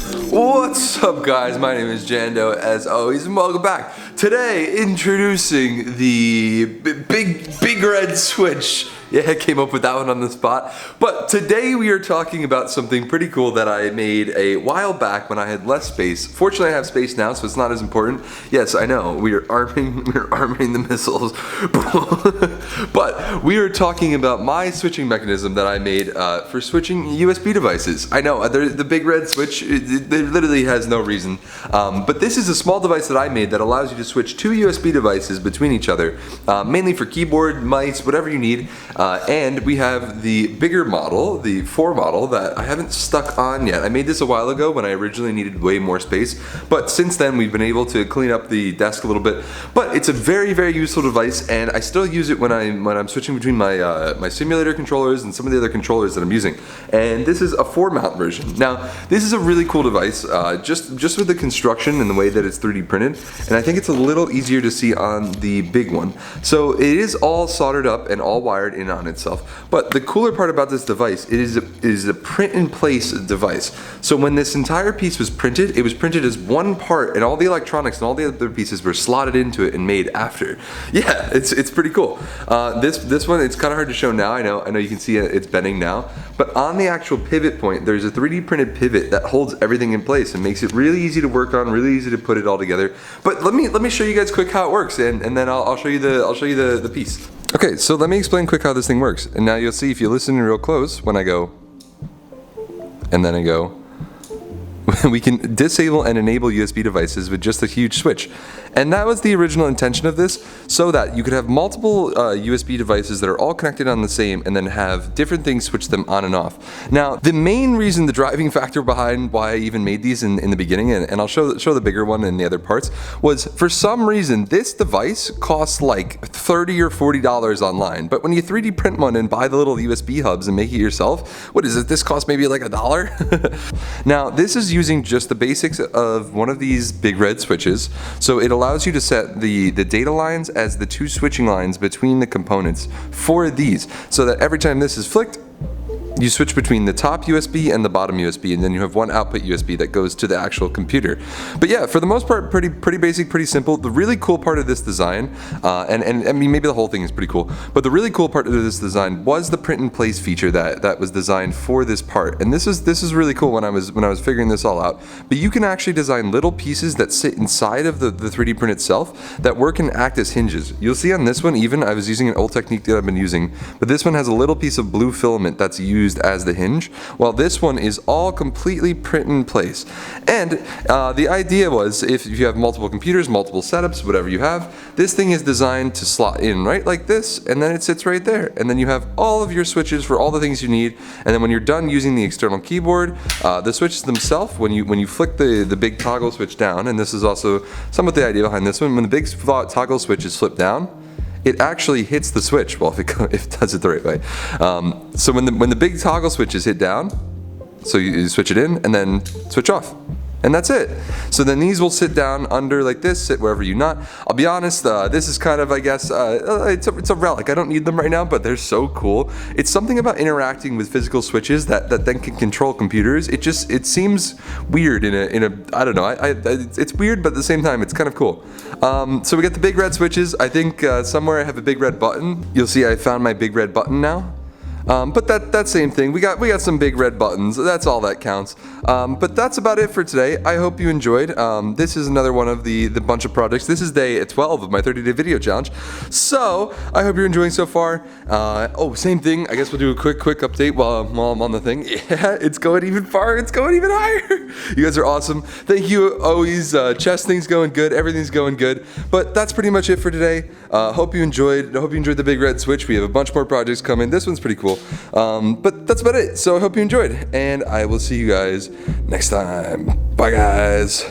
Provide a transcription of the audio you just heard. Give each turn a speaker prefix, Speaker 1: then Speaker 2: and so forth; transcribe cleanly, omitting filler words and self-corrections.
Speaker 1: What's up, guys? My name is Jando, as always, and welcome back. Today, introducing the big red switch. Yeah, I came up with that one on the spot. But today we are talking about something pretty cool that I made a while back when I had less space. Fortunately, I have space now, so it's not as important. Yes, I know, we're arming the missiles. But we are talking about my switching mechanism that I made for switching USB devices. I know, the big red switch, it literally has no reason. But this is a small device that I made that allows you to switch two USB devices between each other, mainly for keyboard, mice, whatever you need. And we have the bigger model, the 4 model, that I haven't stuck on yet. I made this a while ago when I originally needed way more space, but since then we've been able to clean up the desk a little bit. But it's a very useful device, and I still use it when I'm switching between my simulator controllers and some of the other controllers that I'm using. And this is a 4 mount version. Now, this is a really cool device, just with the construction and the way that it's 3D printed, and I think it's a little easier to see on the big one. So it is all soldered up and all wired in on itself. But the cooler part about this device, it is a print in place device. So when this entire piece was printed, it was printed as one part, and all the electronics and all the other pieces were slotted into it and made after. Yeah, it's pretty cool. This one, it's kind of hard to show now. I know you can see it's bending now, but on the actual pivot point, there's a 3D printed pivot that holds everything in place and makes it really easy to work on, really easy to put it all together. But let me show you guys quick how it works, and then I'll show you the piece. Okay, so let me explain quick how this thing works. And now you'll see if you listen real close when I go, and then I go, we can disable and enable USB devices with just a huge switch. And that was the original intention of this, so that you could have multiple USB devices that are all connected on the same, and then have different things switch them on and off. Now, the main reason, the driving factor behind why I even made these in the beginning, and I'll show the bigger one and the other parts, was for some reason this device costs like $30 or $40 online. But when you 3D print one and buy the little USB hubs and make it yourself, what is it? This costs maybe like $1. Now, this is using just the basics of one of these big red switches, so it allows you to set the data lines as the 2 switching lines between the components for these, so that every time this is flicked, you switch between the top USB and the bottom USB, and then you have one output USB that goes to the actual computer. But yeah, for the most part, pretty basic, pretty simple. The really cool part of this design, and I mean, maybe the whole thing is pretty cool, but the really cool part of this design was the print in place feature that was designed for this part. And this is really cool when I was figuring this all out. But you can actually design little pieces that sit inside of the 3D print itself that work and act as hinges. You'll see on this one, even I was using an old technique that I've been using, but this one has a little piece of blue filament that's used as the hinge, while this one is all completely print in place. And the idea was, if you have multiple computers, multiple setups, whatever you have, this thing is designed to slot in right like this, and then it sits right there, and then you have all of your switches for all the things you need. And then when you're done using the external keyboard, the switches themselves, when you flick the big toggle switch down, and this is also somewhat the idea behind this one, when the big toggle switch is flipped down, it actually hits the switch, well, if it does it the right way. So when the big toggle switch is hit down, so you switch it in and then switch off. And that's it. So then these will sit down under like this, sit wherever you not. I'll be honest, this is kind of, I guess, it's a relic. I don't need them right now, but they're so cool. It's something about interacting with physical switches that then can control computers. It seems weird in a I don't know. It's weird, but at the same time, it's kind of cool. So we got the big red switches. I think somewhere I have a big red button. You'll see I found my big red button now. But that same thing, we got some big red buttons, that's all that counts. But that's about it for today. I hope you enjoyed. This is another one of the bunch of projects. This is day 12 of my 30-day video challenge. So, I hope you're enjoying so far. Same thing, I guess we'll do a quick update while I'm on the thing. Yeah, it's going even farther, it's going even higher. You guys are awesome. Thank you, always. Chess thing's going good, everything's going good. But that's pretty much it for today. Hope you enjoyed the big red switch. We have a bunch more projects coming. This one's pretty cool. But that's about it. So I hope you enjoyed, and I will see you guys next time. Bye, guys.